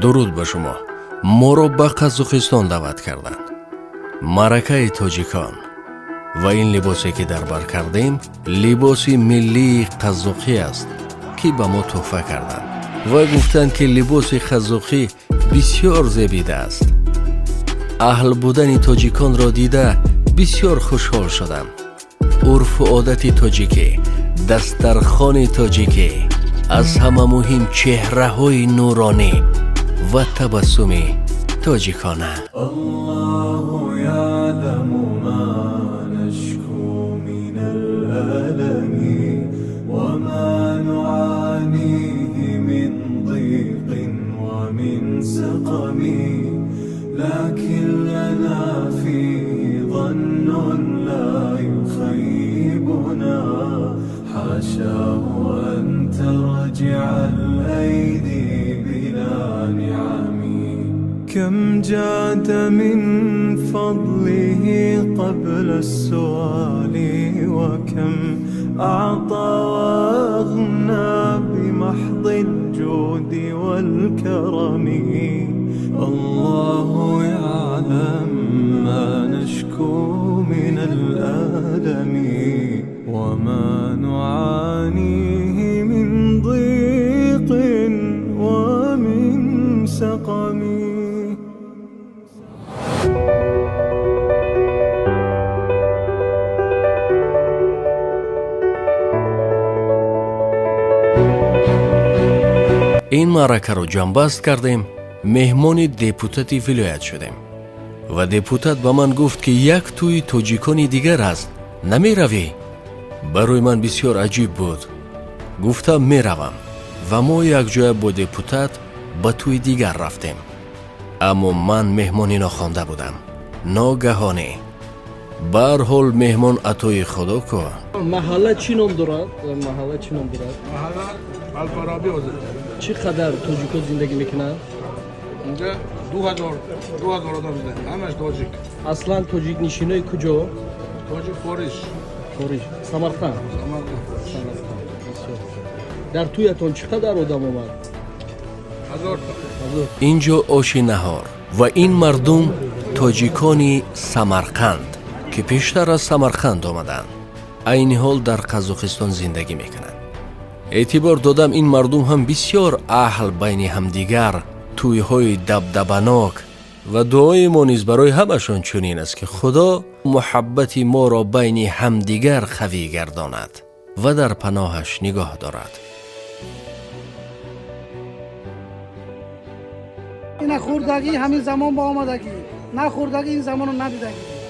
درود به شما. ما را به قزاقستان دعوت کردند. معرکه تاجیکان و این لباسی که در بر کردیم لباس ملی قزاقی است که به ما تحفه کردند و گفتند که لباس قزاقی بسیار زیبیده است. اهل بودن تاجیکان را دیده بسیار خوشحال شدم. عرف و عادت تاجیکی، دسترخوان تاجیکی، از همه مهم چهره های نورانی و تبسم تاجیکانه. الله یعلم ما نشکو من الألم وما نعانيه من ضيق ومن سقم لكن لنا فيه ظن لا يخيبنا حاشاه أن ترجع الأيدي بلا نعم كم جاد من فضله قبل السؤال وكم أعطى وأغنى بمحض الجود والكرم الله يعلم ما نشكو من الألم وما نعانيه من ضيق ومن سقم. این معرکه رو جنبست کردیم. مهمان دپوتاتی ولایت شدیم و دپوتات به من گفت که یک توی تاجیکانی دیگر است، نمی روی؟ برای من بسیار عجیب بود. گفتم می روم و ما یک جای با دپوتات به توی دیگر رفتیم. اما من مهمانی نخوانده بودم. ناگهانی به هر حال مهمان عطای خدا کو. محله چی نام دارد؟ محله چی نام دارد؟ محله الفارابی آزاد. چقدر تاجیک‌ها زندگی میکنند؟ اینجا 2000 آدم زنده، همش تاجیک. اصلا تاجیک نشینای کجا؟ تاجیک فارش. سمرقند. در تویتان چقدر آدم آمد؟ 1000 تا. اینجا آش نهار و این مردم تاجیکانی سمرقند که پیشتر از سمرقند آمدند، عین حال در قزاقستان زندگی میکنند. اعتبار دادم این مردم هم بسیار اهل بین همدیگر، توی های دبدبناک و دعای ما نیز برای همشان چنین است که خدا محبت ما را بین همدیگر قوی گرداند و در پناهش نگاه دارد. این خوردگی همین زمان با آمدگی، نه خوردگی این زمان رو ندیدگی.